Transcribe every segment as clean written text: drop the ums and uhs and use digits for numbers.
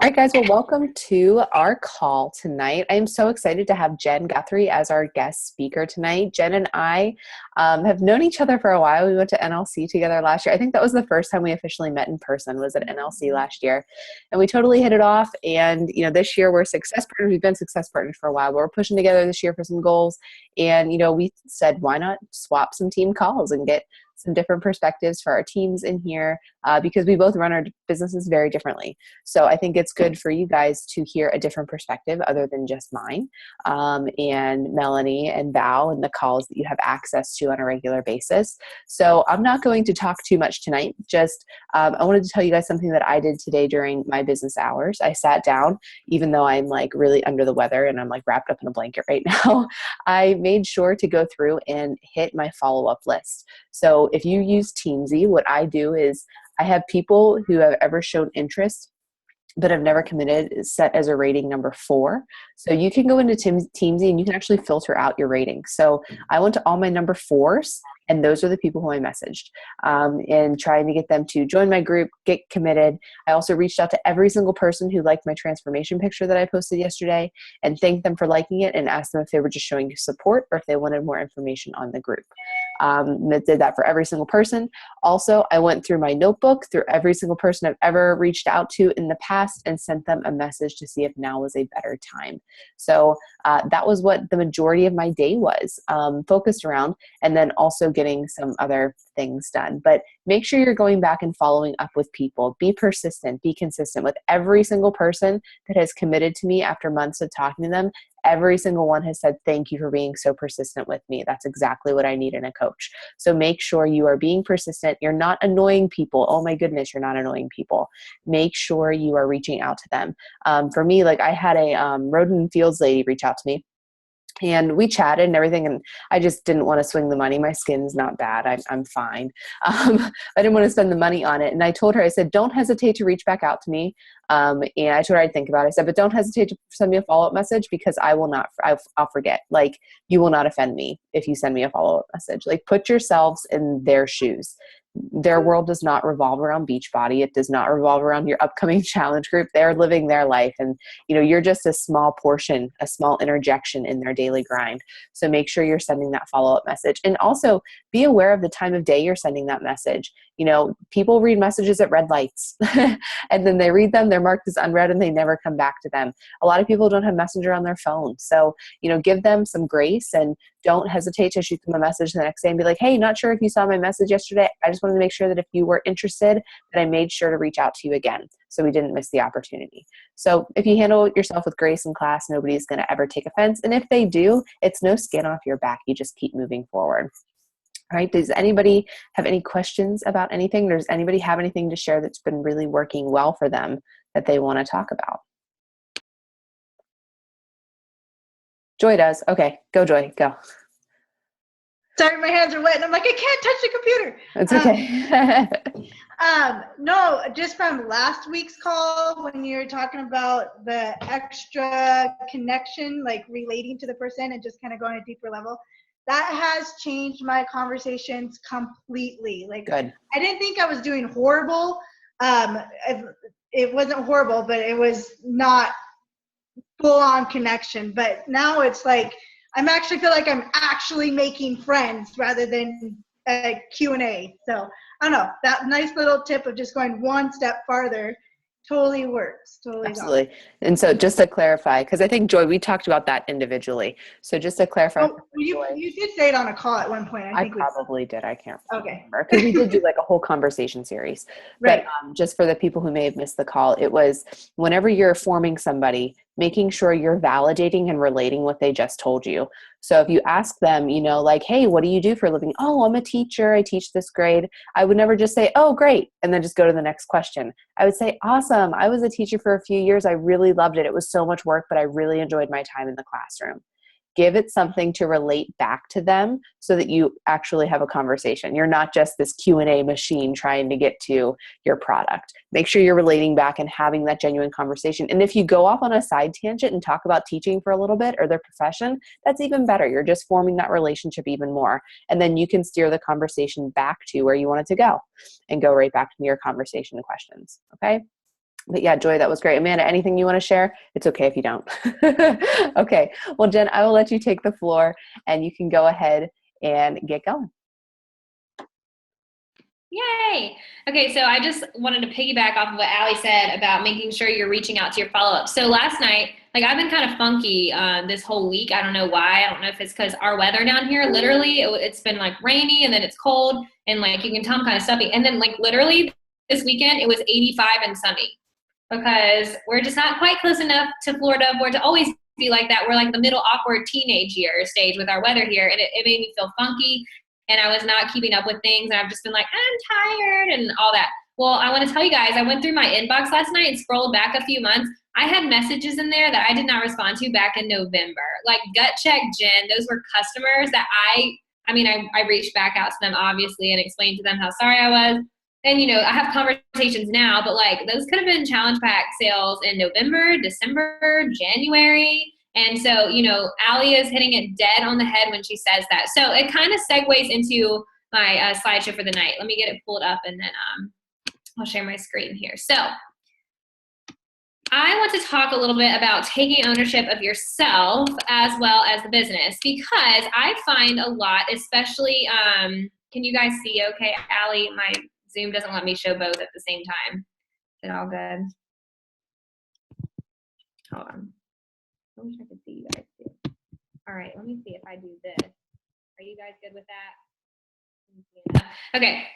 All right, guys. Well, welcome to our call tonight. I am so excited to have Jen Guthrie as our guest speaker tonight. Jen and I have known each other for a while. We went to NLC together last year. I think that was the first time we officially met in person, was at NLC last year. And we totally hit it off. And, this year we're success partners. We've been success partners for a while, but we're pushing together this year for some goals. And, we said, why not swap some team calls and get some different perspectives for our teams in here because we both run our businesses very differently. So I think it's good for you guys to hear a different perspective other than just mine and Melanie and Val and the calls that you have access to on a regular basis. So I'm not going to talk too much tonight. Just I wanted to tell you guys something that I did today during my business hours. I sat down, even though I'm like really under the weather and I'm like wrapped up in a blanket right now. I made sure to go through and hit my follow-up list. So if you use Teamsy, what I do is I have people who have ever shown interest but have never committed set as a rating number 4. So you can go into Teamsy and you can actually filter out your rating. So I went to all my number 4s, and those are the people who I messaged and trying to get them to join my group, get committed. I also reached out to every single person who liked my transformation picture that I posted yesterday and thanked them for liking it and asked them if they were just showing support or if they wanted more information on the group. Did that for every single person. Also, I went through my notebook, through every single person I've ever reached out to in the past and sent them a message to see if now was a better time. So that was what the majority of my day was focused around, and then also getting some other things done. But make sure you're going back and following up with people. Be persistent, be consistent with every single person that has committed to me after months of talking to them. Every single one has said, thank you for being so persistent with me. That's exactly what I need in a coach. So make sure you are being persistent. You're not annoying people. Oh my goodness, you're not annoying people. Make sure you are reaching out to them. For me, like I had a road and fields lady reach out to me. And we chatted and everything, and I just didn't want to swing the money. My skin's not bad. I'm fine. I didn't want to spend the money on it. And I told her, I said, don't hesitate to reach back out to me. And I told her I'd think about it. I said, but don't hesitate to send me a follow-up message because I'll forget. Like, you will not offend me if you send me a follow-up message. Like, put yourselves in their shoes. Their world does not revolve around Beachbody. It does not revolve around your upcoming challenge group. They're living their life. And, you're just a small portion, a small interjection in their daily grind. So make sure you're sending that follow-up message. And also be aware of the time of day you're sending that message. People read messages at red lights and then they read them, they're marked as unread and they never come back to them. A lot of people don't have Messenger on their phone. So, give them some grace and don't hesitate to shoot them a message the next day and be like, hey, not sure if you saw my message yesterday. I just wanted to make sure that if you were interested, that I made sure to reach out to you again so we didn't miss the opportunity. So if you handle yourself with grace in class, nobody's going to ever take offense. And if they do, it's no skin off your back. You just keep moving forward. All right. Does anybody have any questions about anything? Does anybody have anything to share that's been really working well for them that they want to talk about? Joy does. Okay. Go, Joy. Go. Sorry, my hands are wet, and I'm like, I can't touch the computer. It's okay. No, just from last week's call when you were talking about the extra connection, like relating to the person and just kind of going a deeper level, that has changed my conversations completely. Like, good. I didn't think I was doing horrible. It wasn't horrible, but it was not full-on connection. But now it's like, I'm actually feel like I'm actually making friends rather than a Q&A. So I don't know, that nice little tip of just going one step farther totally works. Totally. Absolutely. And so just to clarify, because I think, Joy, we talked about that individually. So just to clarify. Oh, you did say it on a call at one point. I think probably did. I can't remember. Okay. Because we did do like a whole conversation series. Right. But just for the people who may have missed the call, it was whenever you're forming somebody, making sure you're validating and relating what they just told you. So if you ask them, like, hey, what do you do for a living? Oh, I'm a teacher. I teach this grade. I would never just say, oh, great, and then just go to the next question. I would say, awesome. I was a teacher for a few years. I really loved it. It was so much work, but I really enjoyed my time in the classroom. Give it something to relate back to them so that you actually have a conversation. You're not just this Q&A machine trying to get to your product. Make sure you're relating back and having that genuine conversation. And if you go off on a side tangent and talk about teaching for a little bit or their profession, that's even better. You're just forming that relationship even more. And then you can steer the conversation back to where you want it to go and go right back to your conversation and questions. Okay? But yeah, Joy, that was great. Amanda, anything you want to share? It's okay if you don't. Okay. Well, Jen, I will let you take the floor and you can go ahead and get going. Yay. Okay, so I just wanted to piggyback off of what Allie said about making sure you're reaching out to your follow-up. So last night, like I've been kind of funky this whole week. I don't know why. I don't know if it's because our weather down here, literally, it's been like rainy and then it's cold and like you can tell I'm kind of stuffy. And then like literally this weekend, it was 85 and sunny because we're just not quite close enough to Florida for it to always be like that. We're like the middle awkward teenage year stage with our weather here, and it made me feel funky. And I was not keeping up with things, and I've just been like, I'm tired and all that. Well, I want to tell you guys, I went through my inbox last night and scrolled back a few months. I had messages in there that I did not respond to back in November. Like, gut check, Jen, those were customers that I reached back out to them, obviously, and explained to them how sorry I was. And, you know, I have conversations now, but, like, those could have been Challenge Pack sales in November, December, January. And so, you know, Allie is hitting it dead on the head when she says that. So it kind of segues into my slideshow for the night. Let me get it pulled up and then I'll share my screen here. So I want to talk a little bit about taking ownership of yourself as well as the business, because I find a lot, especially, can you guys see okay? Allie, my Zoom doesn't let me show both at the same time. Is it all good? Hold on. I wish I could see you guys too. All right, let me see if I do this. Are you guys good with that? Okay.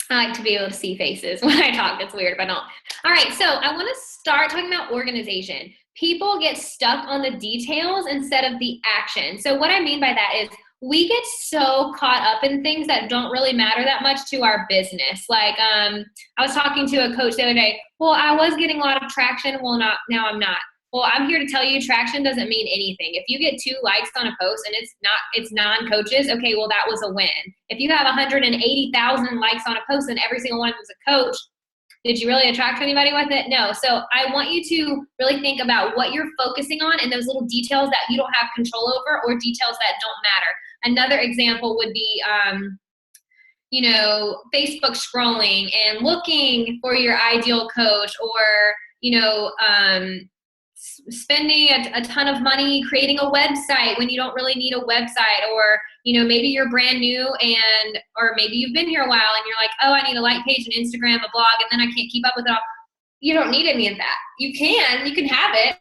I like to be able to see faces when I talk. It's weird if I don't. All right, so I want to start talking about organization. People get stuck on the details instead of the action. So what I mean by that is we get so caught up in things that don't really matter that much to our business. Like I was talking to a coach the other day. Well, I was getting a lot of traction. Well, now I'm not. Well, I'm here to tell you traction doesn't mean anything. If you get 2 likes on a post and it's non-coaches, okay, well, that was a win. If you have 180,000 likes on a post and every single one of them is a coach, did you really attract anybody with it? No. So I want you to really think about what you're focusing on and those little details that you don't have control over or details that don't matter. Another example would be, Facebook scrolling and looking for your ideal coach, or, spending a ton of money creating a website when you don't really need a website, or maybe you're brand new or maybe you've been here a while and you're like, oh, I need a like page, an Instagram, a blog, and then I can't keep up with it all. You don't need any of that. You can have it.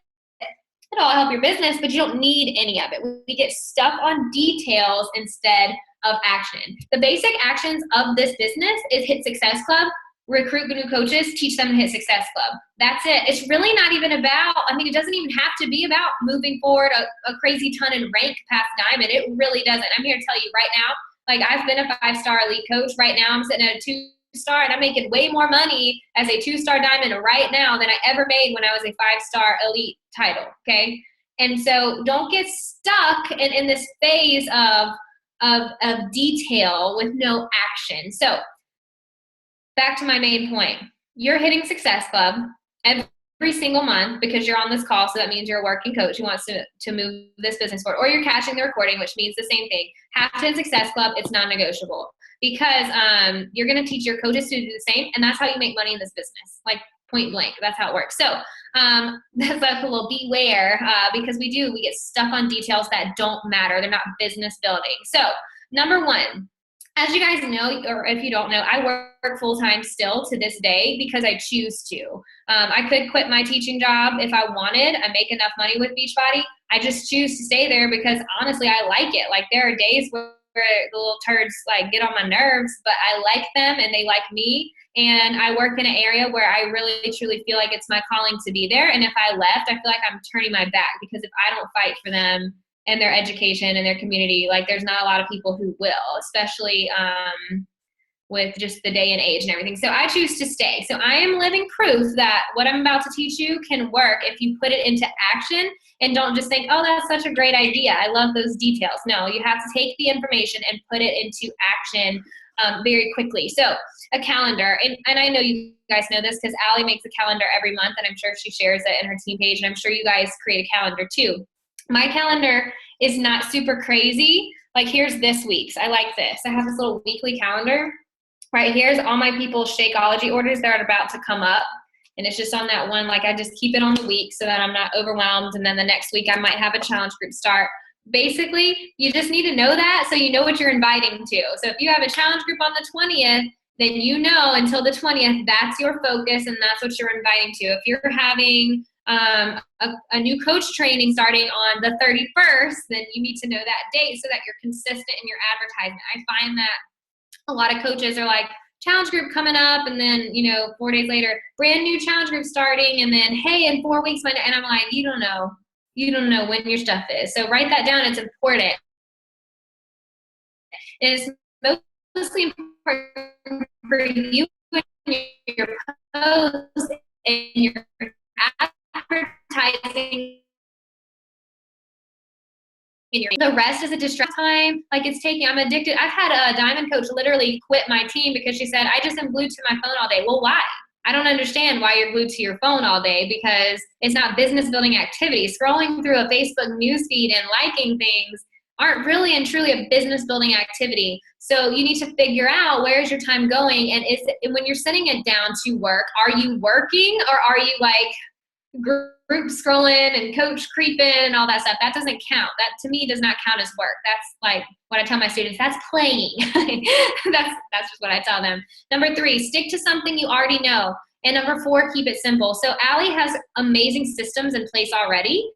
It'll all help your business, but you don't need any of it. We get stuck on details instead of action. The basic actions of this business is hit Success Club, recruit new coaches, teach them to hit Success Club. That's it. It's really not even about, it doesn't even have to be about moving forward a crazy ton in rank past diamond. It really doesn't. I'm here to tell you right now, like I've been a 5-star elite coach. Right now I'm sitting at a 2-star and I'm making way more money as a 2-star diamond right now than I ever made when I was a 5-star elite title. Okay. And so don't get stuck in this phase of detail with no action. So back to my main point. You're hitting Success Club every single month because you're on this call, so that means you're a working coach who wants to move this business forward. Or you're catching the recording, which means the same thing. Have to hit Success Club. It's non-negotiable because you're going to teach your coaches to do the same, and that's how you make money in this business, like point blank. That's how it works. So that's like a little beware because we get stuck on details that don't matter. They're not business building. So number 1, as you guys know, or if you don't know, I work full-time still to this day because I choose to. I could quit my teaching job if I wanted. I make enough money with Beachbody. I just choose to stay there because honestly, I like it. Like there are days where the little turds like get on my nerves, but I like them and they like me. And I work in an area where I really truly feel like it's my calling to be there. And if I left, I feel like I'm turning my back because if I don't fight for them and their education and their community, like there's not a lot of people who will, especially with just the day and age and everything. So I choose to stay. So I am living proof that what I'm about to teach you can work if you put it into action and don't just think, oh, that's such a great idea. I love those details. No, you have to take the information and put it into action very quickly. So a calendar, and I know you guys know this because Allie makes a calendar every month and I'm sure she shares it in her team page, and I'm sure you guys create a calendar too. My calendar is not super crazy. Like here's this week's. I like this. I have this little weekly calendar. Right here's all my people's Shakeology orders that are about to come up. And it's just on that one, like I just keep it on the week so that I'm not overwhelmed. And then the next week I might have a challenge group start. Basically, you just need to know that so you know what you're inviting to. So if you have a challenge group on the 20th, then you know until the 20th, that's your focus and that's what you're inviting to. If you're having a new coach training starting on the 31st, then you need to know that date so that you're consistent in your advertisement. I find that a lot of coaches are like, challenge group coming up, and then 4 days later, brand new challenge group starting, and then hey, in 4 weeks, and I'm like, you don't know when your stuff is. So write that down. It's important. It's mostly important for you and your posts and your advertising. The rest is a distract time. Like I'm addicted. I've had a diamond coach literally quit my team because she said, I just am glued to my phone all day. Well, why? I don't understand why you're glued to your phone all day, because it's not business building activity. Scrolling through a Facebook newsfeed and liking things aren't really and truly a business building activity. So you need to figure out, where is your time going? And when you're sitting it down to work, are you working, or are you like group scrolling and coach creeping and all that stuff? That doesn't count. That to me does not count as work. That's like what I tell my students, that's playing. that's just what I tell them. Number 3, stick to something you already know. And number 4, keep it simple. So Allie has amazing systems in place already.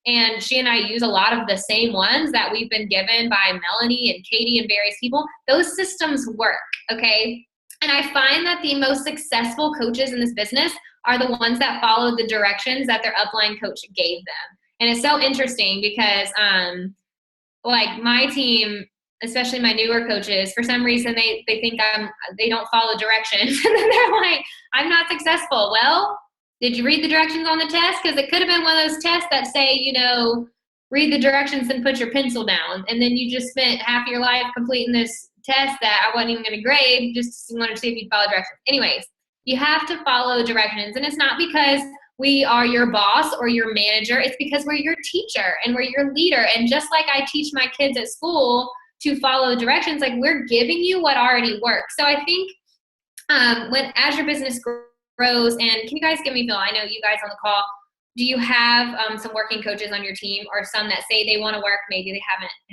And she and I use a lot of the same ones that we've been given by Melanie and Katie and various people. Those systems work, okay? And I find that the most successful coaches in this business are the ones that follow the directions that their upline coach gave them. And it's so interesting because like my team, especially my newer coaches, for some reason they think they don't follow directions. And then they're like, I'm not successful. Well, did you read the directions on the test? Because it could have been one of those tests that say, read the directions and put your pencil down. And then you just spent half your life completing this test that I wasn't even going to grade, just wanted to see if you'd follow directions. Anyways, you have to follow directions. And it's not because we are your boss or your manager. It's because we're your teacher and we're your leader. And just like I teach my kids at school to follow directions, like we're giving you what already works. So I think as your business grows, and can you guys give me a feel? I know you guys on the call, do you have some working coaches on your team, or some that say they want to work, maybe they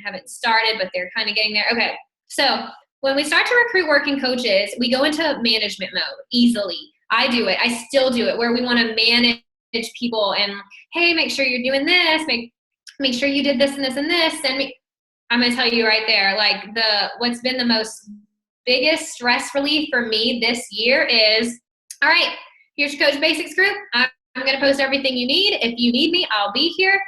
haven't started, but they're kind of getting there? Okay. So when we start to recruit working coaches, we go into management mode easily. I do it. I still do it, where we want to manage people and, hey, make sure you're doing this. Make sure you did this and this and this. I'm going to tell you right there, like what's been the most biggest stress relief for me this year is, all right, here's your Coach Basics group. I'm going to post everything you need. If you need me, I'll be here.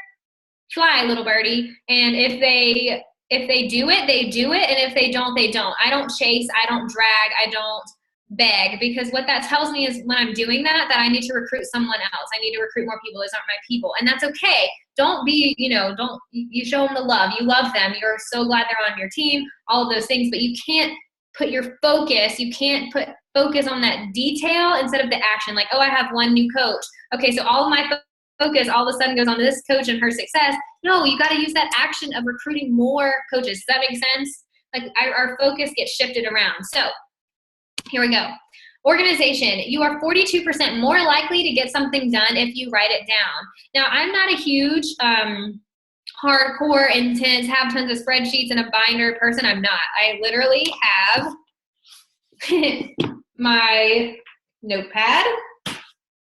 Fly, little birdie. And if they do it, they do it. And if they don't, they don't. I don't chase. I don't drag. I don't beg, because what that tells me is when I'm doing that I need to recruit someone else. I need to recruit more people. Those aren't my people. And that's okay. Don't be, you show them the love. You love them. You're so glad they're on your team, all of those things, but you can't put your focus. You can't put focus on that detail instead of the action. Like, oh, I have one new coach. Okay, so all of my focus all of a sudden goes on this coach and her success. No, you got to use that action of recruiting more coaches. Does that make sense? Like our focus gets shifted around. So here we go. Organization. You are 42% more likely to get something done if you write it down. Now, I'm not a huge hardcore, intense, have tons of spreadsheets and a binder person. I'm not. I literally have my notepad,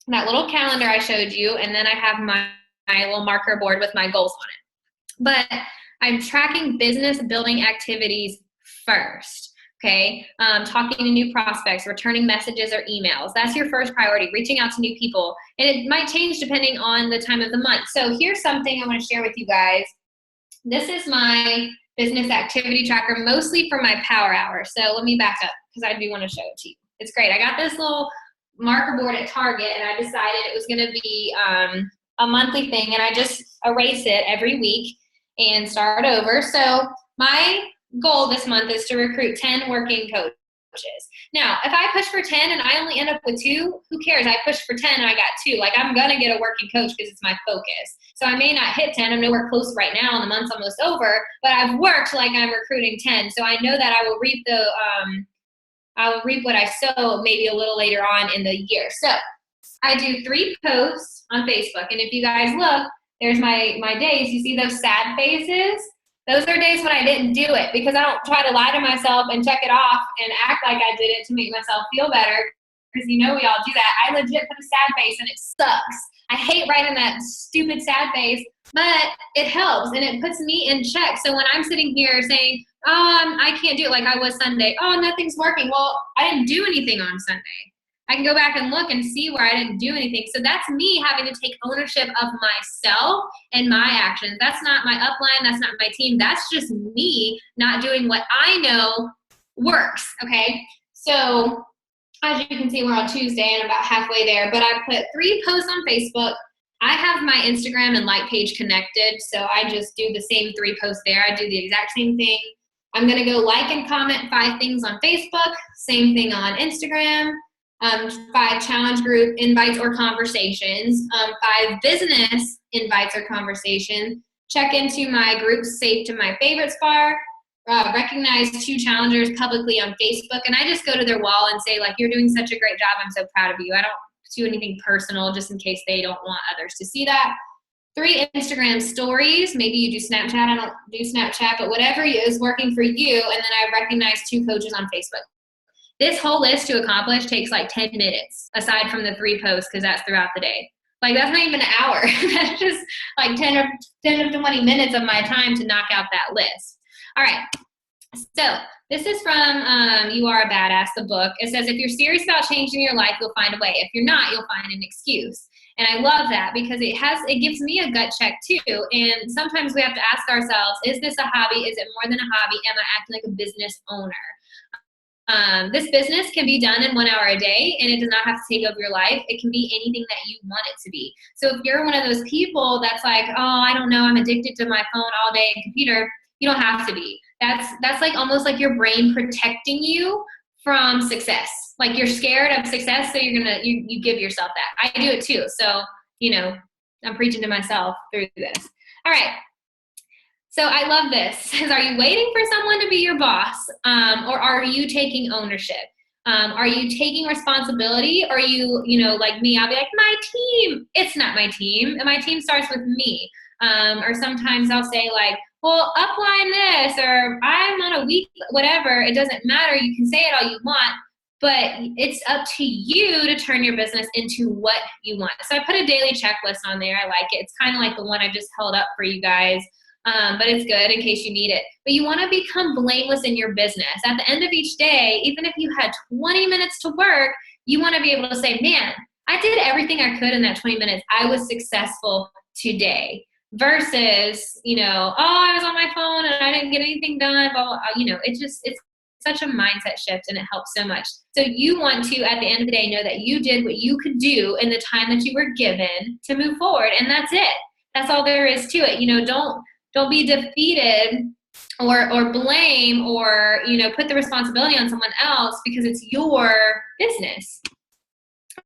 that little calendar I showed you, and then I have my little marker board with my goals on it. But I'm tracking business building activities first. Okay, talking to new prospects, returning messages or emails. That's your first priority, reaching out to new people. And it might change depending on the time of the month. So here's something I want to share with you guys. This is my business activity tracker, mostly for my power hour. So let me back up because I do want to show it to you. It's great. I got this little marker board at Target, and I decided it was going to be a monthly thing, and I just erase it every week and start over. So my goal this month is to recruit 10 working coaches. Now, if I push for 10 and I only end up with 2, who cares? I pushed for 10 and I got 2. Like, I'm going to get a working coach because it's my focus. So I may not hit 10. I'm nowhere close right now, and the month's almost over, but I've worked like I'm recruiting 10. So I know that I will reap what I sow maybe a little later on in the year. So I do 3 posts on Facebook. And if you guys look, there's my days. You see those sad faces? Those are days when I didn't do it, because I don't try to lie to myself and check it off and act like I did it to make myself feel better, because we all do that. I legit put a sad face and it sucks. I hate writing that stupid sad face, but it helps and it puts me in check. So when I'm sitting here saying, I can't do it, like I was Sunday, nothing's working. Well, I didn't do anything on Sunday. I can go back and look and see where I didn't do anything. So that's me having to take ownership of myself and my actions. That's not my upline. That's not my team. That's just me not doing what I know works. Okay. So as you can see, we're on Tuesday and about halfway there, but I put 3 posts on Facebook. I have my Instagram and like page connected. So I just do the same 3 posts there. I do the exact same thing. I'm going to go like and comment 5 things on Facebook. Same thing on Instagram. 5 challenge group invites or conversations, 5 business invites or conversations, check into my groups saved to my favorites bar, recognize 2 challengers publicly on Facebook, and I just go to their wall and say, like, you're doing such a great job, I'm so proud of you. I don't do anything personal just in case they don't want others to see that. 3 Instagram stories, maybe you do Snapchat, I don't do Snapchat, but whatever is working for you, and then I recognize 2 coaches on Facebook. This whole list to accomplish takes like 10 minutes, aside from the 3 posts, because that's throughout the day. Like, that's not even an hour. That's just like 10 or 20 minutes of my time to knock out that list. All right. So this is from You Are a Badass, the book. It says, if you're serious about changing your life, you'll find a way. If you're not, you'll find an excuse. And I love that, because it gives me a gut check too. And sometimes we have to ask ourselves, is this a hobby? Is it more than a hobby? Am I acting like a business owner? This business can be done in 1 hour a day, and it does not have to take over your life. It can be anything that you want it to be. So if you're one of those people that's like, I don't know, I'm addicted to my phone all day and computer, you don't have to be. That's like almost like your brain protecting you from success. Like, you're scared of success, so you give yourself that. I do it too. So, I'm preaching to myself through this. All right. So I love this. It says, are you waiting for someone to be your boss, or are you taking ownership? Are you taking responsibility? Or are you, like me, I'll be like, my team. It's not my team. And my team starts with me. Or sometimes I'll say like, well, upline this, or I'm on a week, whatever. It doesn't matter. You can say it all you want, but it's up to you to turn your business into what you want. So I put a daily checklist on there. I like it. It's kind of like the one I just held up for you guys. But it's good in case you need it. But you want to become blameless in your business. At the end of each day, even if you had 20 minutes to work, you want to be able to say, man, I did everything I could in that 20 minutes. I was successful today. Versus, I was on my phone and I didn't get anything done, blah, blah, blah. It's such a mindset shift, and it helps so much. So you want to, at the end of the day, know that you did what you could do in the time that you were given to move forward. And that's it. That's all there is to it. Don't be defeated or blame or, put the responsibility on someone else, because it's your business.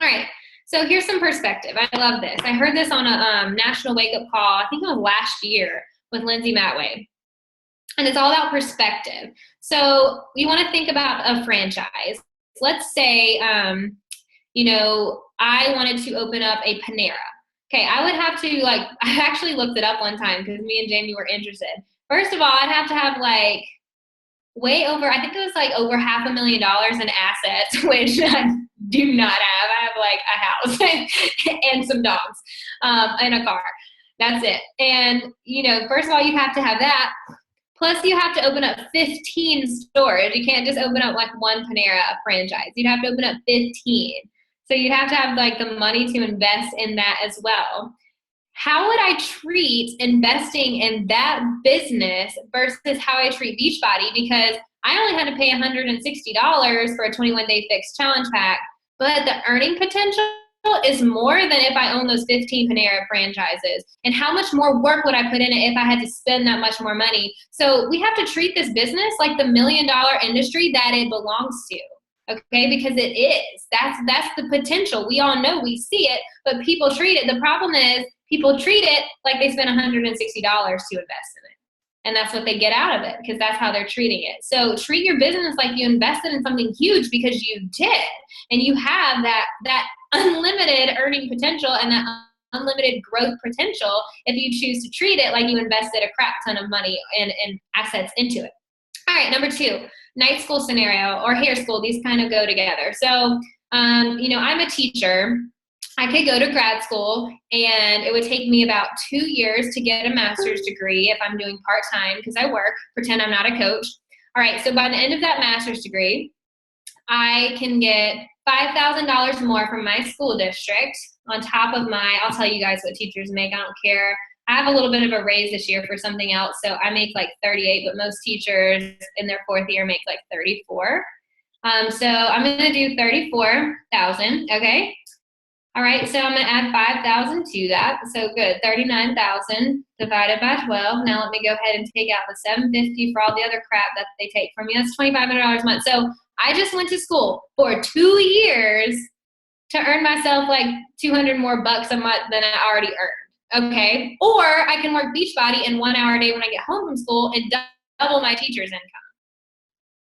All right. So here's some perspective. I love this. I heard this on a national wake-up call, I think it was last year, with Lindsay Matway. And it's all about perspective. So you want to think about a franchise. Let's say, I wanted to open up a Panera. Okay, I would have to, I actually looked it up one time because me and Jamie were interested. First of all, I'd have to have way over, I think it was over $500,000 in assets, which I do not have. I have a house and some dogs and a car. That's it. And, first of all, you have to have that. Plus, you have to open up 15 stores. You can't just open up one Panera franchise. You'd have to open up 15. So you'd have to have the money to invest in that as well. How would I treat investing in that business versus how I treat Beachbody? Because I only had to pay $160 for a 21-day fixed challenge pack, but the earning potential is more than if I own those 15 Panera franchises. And how much more work would I put in it if I had to spend that much more money? So we have to treat this business like the $1 million industry that it belongs to. Okay, because it is. That's the potential. We all know, we see it, but people treat it. The problem is people treat it like they spent $160 to invest in it. And that's what they get out of it, because that's how they're treating it. So treat your business like you invested in something huge, because you did. And you have that unlimited earning potential and that unlimited growth potential if you choose to treat it like you invested a crap ton of money and assets into it. All right, number 2, night school scenario or hair school. These kind of go together. So, I'm a teacher. I could go to grad school and it would take me about 2 years to get a master's degree if I'm doing part-time because I work, pretend I'm not a coach. All right, so by the end of that master's degree, I can get $5,000 more from my school district on top of I'll tell you guys what teachers make, I don't care. I have a little bit of a raise this year for something else, so I make like 38, but most teachers in their 4th year make like 34. So I'm gonna do 34,000, okay? All right, so I'm gonna add 5,000 to that. So good, 39,000 divided by 12. Now let me go ahead and take out the 750 for all the other crap that they take from me. That's $2,500 a month. So I just went to school for 2 years to earn myself like 200 more bucks a month than I already earned, okay? Or I can work Beachbody in 1 hour a day when I get home from school and double my teacher's income.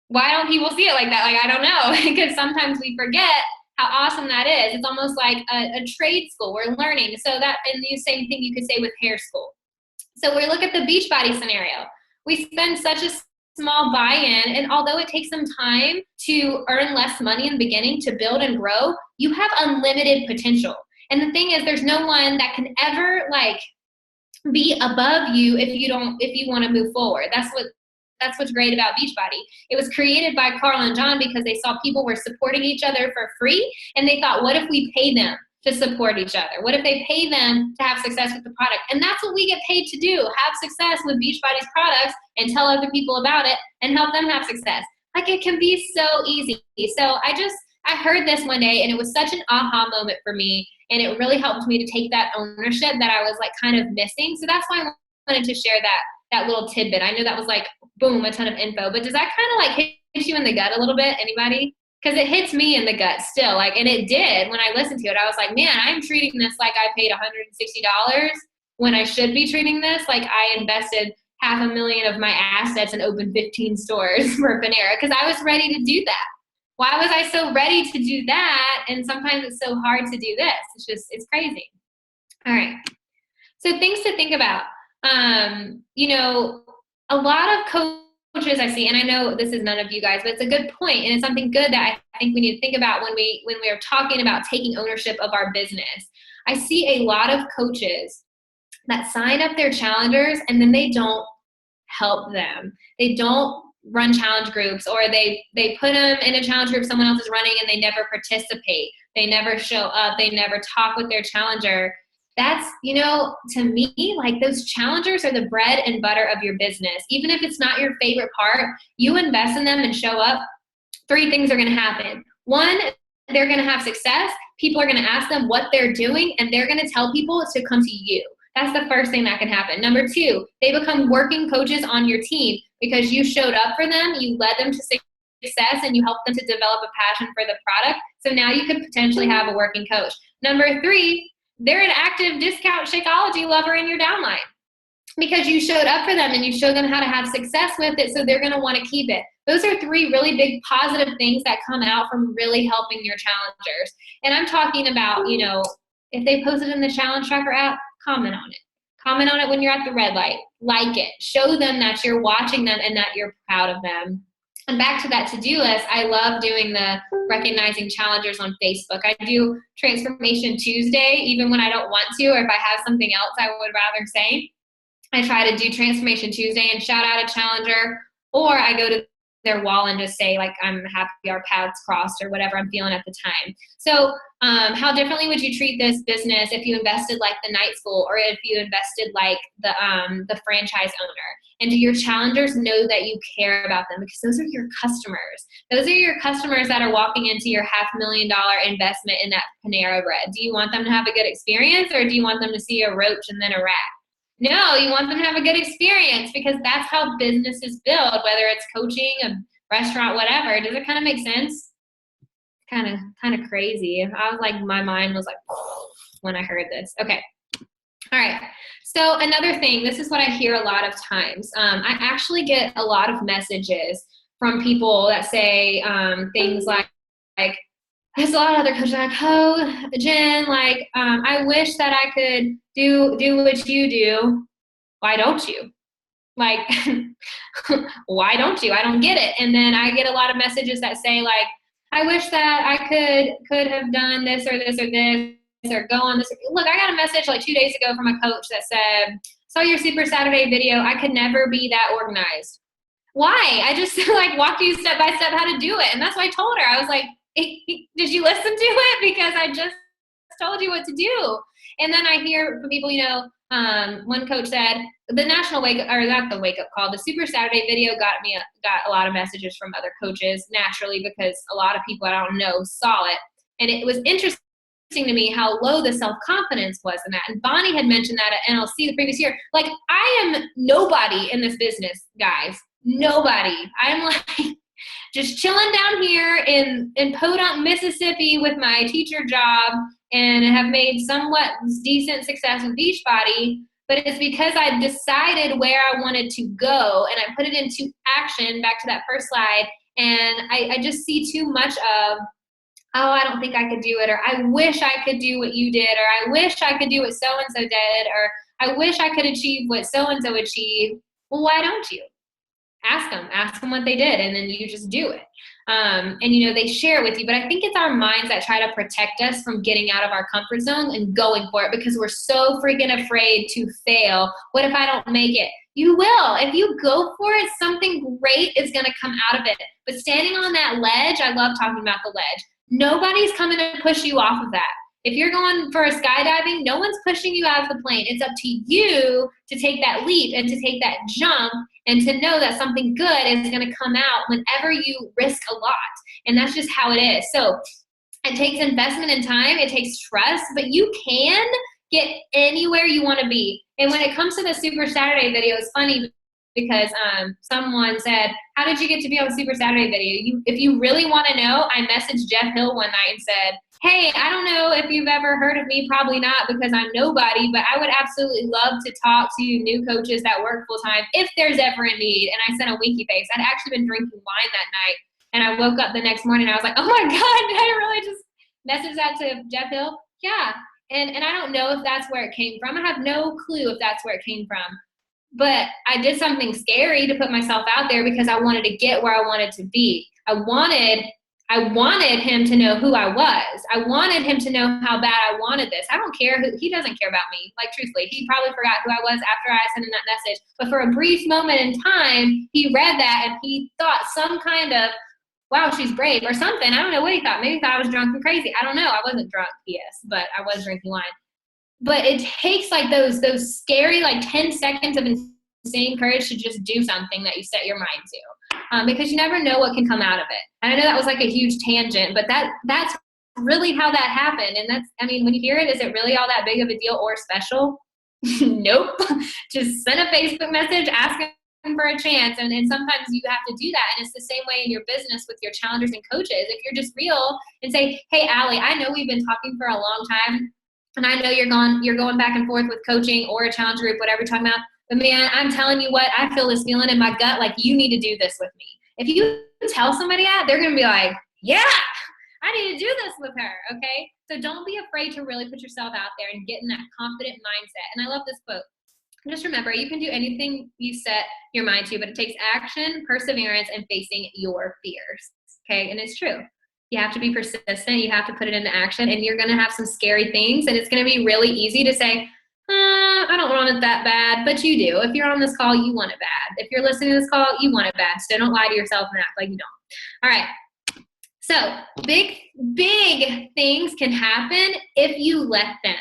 Why don't people see it like that? Like, I don't know, because sometimes we forget how awesome that is. It's almost like a trade school. We're learning. So that, and the same thing you could say with hair school. So we look at the Beachbody scenario. We spend such a small buy-in, and although it takes some time to earn less money in the beginning to build and grow, you have unlimited potential. And the thing is, there's no one that can ever like be above you if you want to move forward. That's what's great about Beachbody. It was created by Carl and John because they saw people were supporting each other for free, and they thought, what if we pay them to support each other? What if they pay them to have success with the product? And that's what we get paid to do, have success with Beachbody's products and tell other people about it and help them have success. Like, it can be so easy. So I heard this one day, and it was such an aha moment for me, and it really helped me to take that ownership that I was like kind of missing. So that's why I wanted to share that little tidbit. I know that was like, boom, a ton of info, but does that kind of like hit you in the gut a little bit? Anybody? Because it hits me in the gut still. Like, and it did when I listened to it. I was like, man, I'm treating this like I paid $160 when I should be treating this like I invested $500,000 of my assets and opened 15 stores for Panera because I was ready to do that. Why was I so ready to do that? And sometimes it's so hard to do this. It's crazy. All right. So things to think about. A lot of coaches I see, and I know this is none of you guys, but it's a good point, and it's something good that I think we need to think about when we are talking about taking ownership of our business. I see a lot of coaches that sign up their challengers and then they don't help them. They don't run challenge groups, or they put them in a challenge group someone else is running and they never participate. They never show up. They never talk with their challenger. That's, to me, like, those challengers are the bread and butter of your business. Even if it's not your favorite part, you invest in them and show up, 3 things are going to happen. 1, they're going to have success. People are going to ask them what they're doing, and they're going to tell people to come to you. That's the first thing that can happen. Number 2, they become working coaches on your team because you showed up for them, you led them to success, and you helped them to develop a passion for the product. So now you could potentially have a working coach. Number 3, they're an active discount Shakeology lover in your downline because you showed up for them and you showed them how to have success with it, so they're going to want to keep it. Those are 3 really big positive things that come out from really helping your challengers. And I'm talking about, if they post it in the Challenge Tracker app, comment on it. Comment on it when you're at the red light. Like it. Show them that you're watching them and that you're proud of them. And back to that to-do list, I love doing the recognizing challengers on Facebook. I do Transformation Tuesday, even when I don't want to, or if I have something else I would rather say. I try to do Transformation Tuesday and shout out a challenger, or I go to their wall and just say, like, I'm happy our paths crossed, or whatever I'm feeling at the time. So how differently would you treat this business if you invested like the night school, or if you invested like the franchise owner? And do your challengers know that you care about them? Because those are your customers. Those are your customers that are walking into your $500,000 investment in that Panera Bread. Do you want them to have a good experience, or do you want them to see a roach and then a rat? No, you want them to have a good experience, because that's how businesses build, whether it's coaching, a restaurant, whatever. Does it kind of make sense? Kind of crazy. I was like, my mind was like, when I heard this. Okay. All right. So another thing, this is what I hear a lot of times. I actually get a lot of messages from people that say things like, there's a lot of other coaches like, oh, Jen, like, I wish that I could do what you do. Why don't you? Like, why don't you? I don't get it. And then I get a lot of messages that say like, I wish that I could have done this or this or this or go on this. Look, I got a message like 2 days ago from a coach that said, saw your Super Saturday video. I could never be that organized. Why? I just like walked you step by step how to do it. And that's what I told her. I was like, hey, did you listen to it? Because I just told you what to do. And then I hear from people, one coach said the national not the wake up call, the Super Saturday video got a lot of messages from other coaches naturally because a lot of people I don't know saw it. And it was interesting to me how low the self-confidence was in that. And Bonnie had mentioned that at NLC the previous year. Like, I am nobody in this business, guys. Nobody. I'm like just chilling down here in Podunk, Mississippi with my teacher job and have made somewhat decent success with Beachbody. But it's because I decided where I wanted to go and I put it into action, back to that first slide. And I just see too much of, oh, I don't think I could do it, or I wish I could do what you did, or I wish I could do what so-and-so did, or I wish I could achieve what so-and-so achieved. Well, why don't you? Ask them what they did, and then you just do it. And they share with you, but I think it's our minds that try to protect us from getting out of our comfort zone and going for it because we're so freaking afraid to fail. What if I don't make it? You will. If you go for it, something great is going to come out of it. But standing on that ledge, I love talking about the ledge. Nobody's coming to push you off of that. If you're going for a skydiving, no one's pushing you out of the plane. It's up to you to take that leap and to take that jump and to know that something good is going to come out whenever you risk a lot. And that's just how it is. So it takes investment in time. It takes trust, but you can get anywhere you want to be. And when it comes to the Super Saturday video, it's funny because someone said, how did you get to be on the Super Saturday video? If you really want to know, I messaged Jeff Hill one night and said, hey, I don't know if you've ever heard of me, probably not because I'm nobody, but I would absolutely love to talk to new coaches that work full-time if there's ever a need. And I sent a winky face. I'd actually been drinking wine that night, and I woke up the next morning and I was like, oh my God, did I really just message that to Jeff Hill? Yeah. And I don't know if that's where it came from. I have no clue if that's where it came from. But I did something scary to put myself out there because I wanted to get where I wanted to be. I wanted him to know who I was. I wanted him to know how bad I wanted this. I don't care he doesn't care about me. Like, truthfully, he probably forgot who I was after I sent him that message. But for a brief moment in time, he read that and he thought some kind of, wow, she's brave or something. I don't know what he thought. Maybe he thought I was drunk and crazy. I don't know. I wasn't drunk, yes, but I was drinking wine. But it takes like those scary like 10 seconds of insane courage to just do something that you set your mind to. Because you never know what can come out of it. And I know that was like a huge tangent, but that's really how that happened. And when you hear it, is it really all that big of a deal or special? Nope. Just send a Facebook message asking for a chance. And sometimes you have to do that. And it's the same way in your business with your challengers and coaches. If you're just real and say, hey, Allie, I know we've been talking for a long time. And I know you're going back and forth with coaching or a challenge group, whatever you're talking about. But man, I'm telling you what, I feel this feeling in my gut, like you need to do this with me. If you tell somebody that, they're going to be like, yeah, I need to do this with her, okay? So don't be afraid to really put yourself out there and get in that confident mindset. And I love this quote. Just remember, you can do anything you set your mind to, but it takes action, perseverance, and facing your fears, okay? And it's true. You have to be persistent. You have to put it into action, and you're going to have some scary things, and it's going to be really easy to say, I don't want it that bad, but you do. If you're on this call, you want it bad. If you're listening to this call, you want it bad. So don't lie to yourself and act like you don't. All right. So big things can happen if you let them.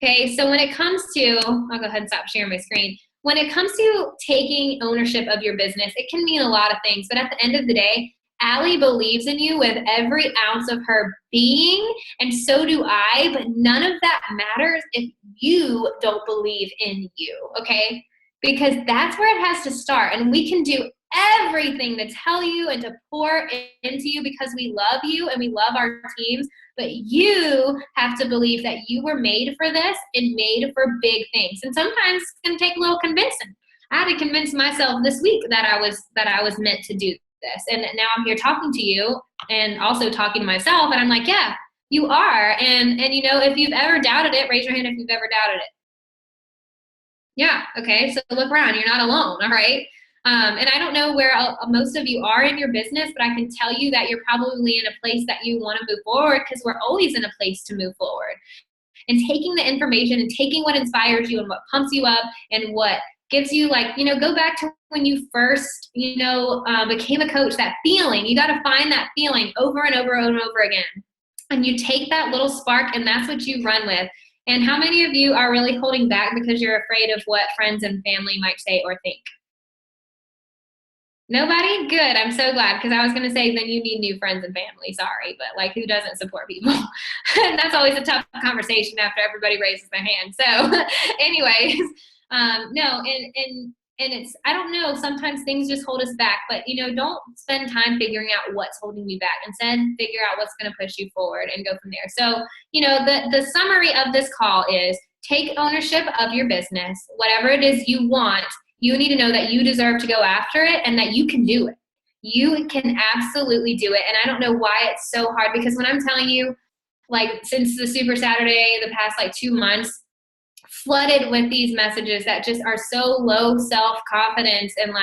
Okay. So when it comes to, I'll go ahead and stop sharing my screen. When it comes to taking ownership of your business, it can mean a lot of things, but at the end of the day, Allie believes in you with every ounce of her being, and so do I, but none of that matters if you don't believe in you, okay? Because that's where it has to start, and we can do everything to tell you and to pour into you because we love you and we love our teams, but you have to believe that you were made for this and made for big things, and sometimes it's going to take a little convincing. I had to convince myself this week that I was meant to do this. And now I'm here talking to you and also talking to myself. And I'm like, yeah, you are. And if you've ever doubted it, raise your hand if you've ever doubted it. Yeah. Okay. So look around. You're not alone. All right. And I don't know where most of you are in your business, but I can tell you that you're probably in a place that you want to move forward, because we're always in a place to move forward. And taking the information and taking what inspires you and what pumps you up and what gives you, go back to when you first, became a coach, that feeling. You got to find that feeling over and over and over again. And you take that little spark and that's what you run with. And how many of you are really holding back because you're afraid of what friends and family might say or think? Nobody? Good. I'm so glad, because I was going to say then you need new friends and family. Sorry, but who doesn't support people? And that's always a tough conversation after everybody raises their hand. So anyways, no, and it's, I don't know, sometimes things just hold us back, but don't spend time figuring out what's holding you back. Instead, figure out what's going to push you forward and go from there. So, the summary of this call is take ownership of your business, whatever it is you want. You need to know that you deserve to go after it and that you can do it. You can absolutely do it. And I don't know why it's so hard, because when I'm telling you, since the Super Saturday, the past 2 months, flooded with these messages that just are so low self-confidence and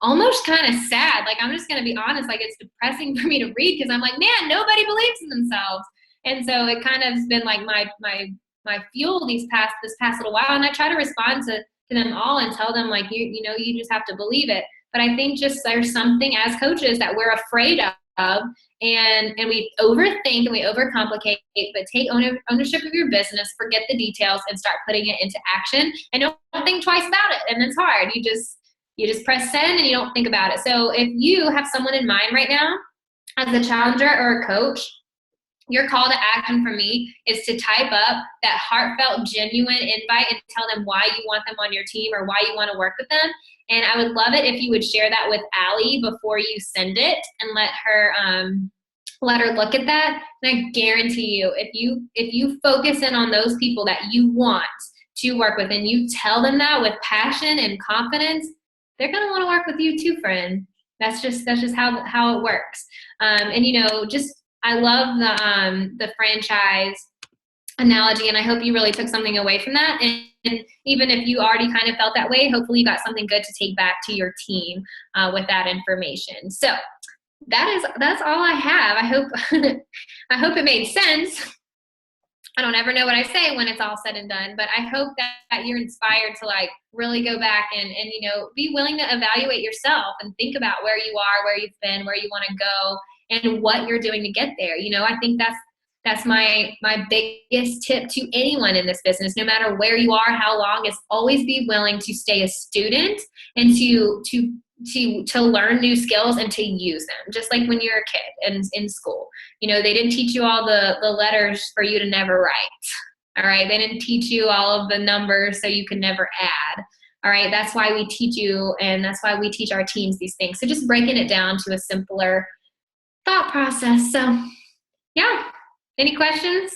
almost kind of sad. I'm just going to be honest, it's depressing for me to read, because I'm man, nobody believes in themselves. And so it kind of has been my fuel this past little while. And I try to respond to them all and tell them you just have to believe it. But I think just there's something as coaches that we're afraid of, and we overthink and we overcomplicate. But take ownership of your business, forget the details, and start putting it into action. And don't think twice about it. And it's hard. You just press send and you don't think about it. So if you have someone in mind right now as a challenger or a coach, your call to action for me is to type up that heartfelt, genuine invite and tell them why you want them on your team or why you want to work with them. And I would love it if you would share that with Allie before you send it, and let her look at that. And I guarantee you, if you focus in on those people that you want to work with and you tell them that with passion and confidence, they're going to want to work with you too, friend. That's just how it works. I love the franchise analogy, and I hope you really took something away from that. And even if you already kind of felt that way, hopefully you got something good to take back to your team with that information. So that's all I have. I hope it made sense. I don't ever know what I say when it's all said and done, but I hope that you're inspired to really go back and be willing to evaluate yourself and think about where you are, where you've been, where you want to go, and what you're doing to get there. I think that's my biggest tip to anyone in this business, no matter where you are, how long, is always be willing to stay a student and to learn new skills and to use them. Just like when you're a kid and in school, they didn't teach you all the letters for you to never write. All right. They didn't teach you all of the numbers so you could never add. All right. That's why we teach you. And that's why we teach our teams these things. So just breaking it down to a simpler thought process. So yeah. Any questions?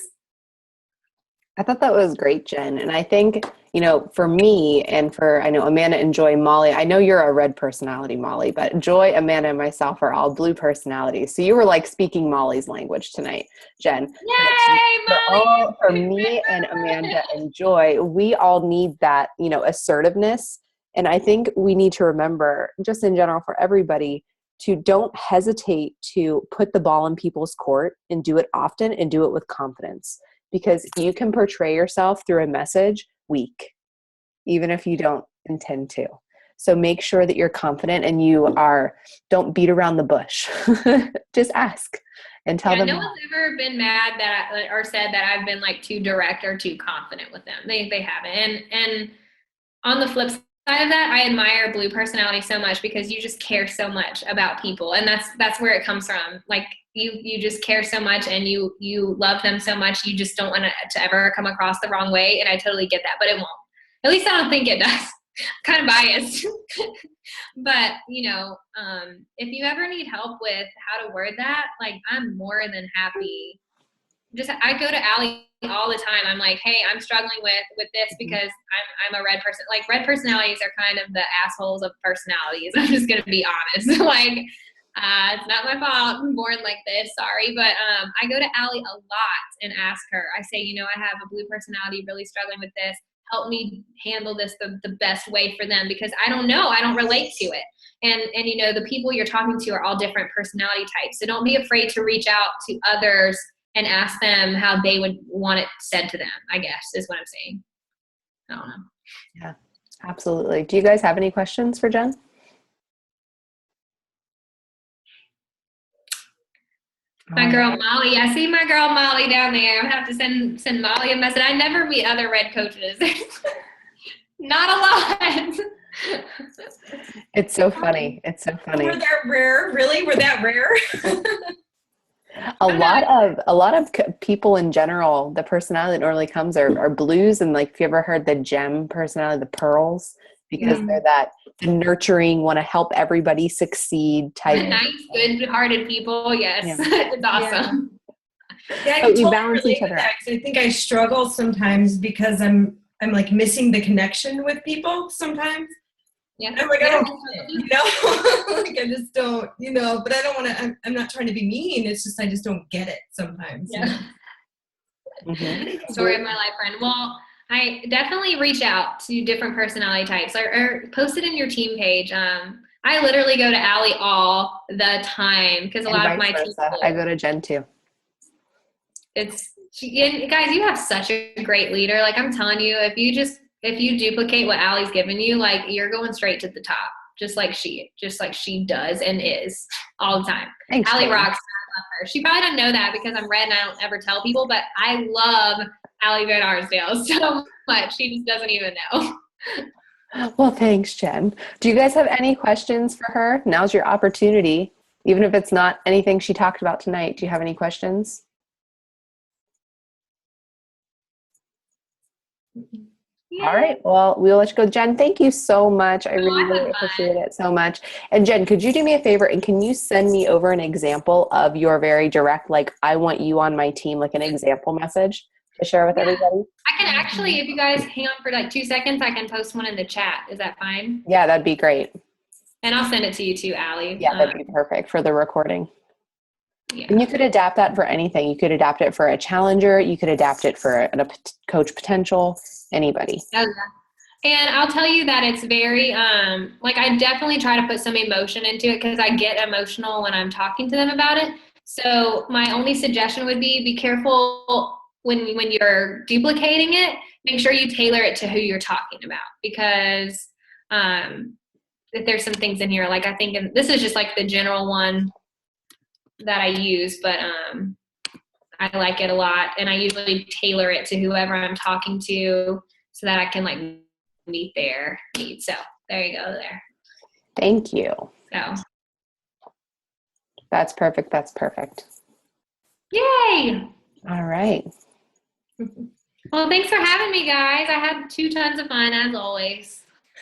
I thought that was great, Jen. And I think, for me and I know Amanda and Joy, Molly, I know you're a red personality, Molly, but Joy, Amanda, and myself are all blue personalities. So you were speaking Molly's language tonight, Jen. Yay, Molly! For me and Amanda and Joy, we all need that, assertiveness. And I think we need to remember, just in general for everybody, to don't hesitate to put the ball in people's court and do it often and do it with confidence. Because you can portray yourself through a message weak, even if you don't intend to. So make sure that you're confident and don't beat around the bush. Just ask and tell them. No one's ever been mad or said that I've been too direct or too confident with them. They haven't. And on the flip side of that, I admire blue personality so much, because you just care so much about people. And that's where it comes from. You just care so much and you love them so much. You just don't want to ever come across the wrong way. And I totally get that, but it won't. At least I don't think it does. Kind of biased. But, if you ever need help with how to word that, I'm more than happy. I go to Allie all the time. I'm hey, I'm struggling with this because I'm a red person. Red personalities are kind of the assholes of personalities. I'm just going to be honest. It's not my fault. I'm born like this. Sorry. But I go to Allie a lot and ask her. I say, I have a blue personality, really struggling with this. Help me handle this the best way for them, because I don't know. I don't relate to it. And the people you're talking to are all different personality types. So don't be afraid to reach out to others and ask them how they would want it said to them, I guess, is what I'm saying. I don't know. Yeah, absolutely. Do you guys have any questions for Jen? My girl Molly. I see my girl Molly down there. I'm gonna have to send Molly a message. I never meet other red coaches. Not a lot. It's so funny. It's so funny. We're that rare? Really? We're that rare? A lot of people in general, the personality that normally comes are blues, and like if you ever heard the gem personality, the pearls, because they're that nurturing, want to help everybody succeed type. Nice, good-hearted people. Yes, Yeah. It's awesome. Yeah, I But can you totally balance relate each with other that, out. 'cause I think I struggle sometimes because I'm like missing the connection with people sometimes. Yeah. I'm like, I don't get it, like I just don't, but I don't want to, I'm not trying to be mean. It's just, I just don't get it sometimes. Yeah. Mm-hmm. Story of my life, friend. Well, I definitely reach out to different personality types, or post it in your team page. I literally go to Allie all the time because a lot of my team. I go to Jen too. And guys, you have such a great leader. Like I'm telling you, if you duplicate what Allie's given you, like you're going straight to the top, just like she does and is all the time. Thanks, Allie Jen. rocks. I love her. She probably doesn't know that because I'm red and I don't ever tell people, but I love Allie Van Arsdale so much. She just doesn't even know. Well, thanks, Jen. Do you guys have any questions for her? Now's your opportunity. Even if it's not anything she talked about tonight, do you have any questions? Yeah. All right. Well, we'll let you go. Jen, thank you so much. I really, I really had appreciate it so much. And Jen, could you do me a favor and can you send me over an example of your very direct, like, I want you on my team, like an example message to share with everybody? I can actually, if you guys hang on for like 2 seconds, I can post one in the chat. Is that fine? Yeah, that'd be great. And I'll send it to you too, Allie. Yeah, that'd be perfect for the recording. Yeah. And you could adapt that for anything. You could adapt it for a challenger. You could adapt it for a coach potential, anybody. Oh, yeah. And I'll tell you that it's very, like I definitely try to put some emotion into it because I get emotional when I'm talking to them about it. So my only suggestion would be careful when you're duplicating it. Make sure you tailor it to who you're talking about because if there's some things in here, like I think, and this is just like the general one that I use, but I like it a lot. And I usually tailor it to whoever I'm talking to so that I can like meet their needs. So there you go there. Thank you. So. That's perfect. That's perfect. Yay. All right. Well, thanks for having me, guys. I had 2 tons of fun as always.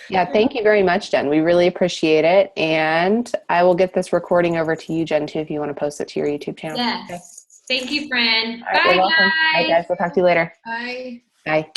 Yeah, thank you very much, Jen. We really appreciate it. And I will get this recording over to you, Jen, too, if you want to post it to your YouTube channel. Yes. Okay. Thank you, friend. All right, Bye, you're welcome. guys. All right, guys. We'll talk to you later. Bye. Bye.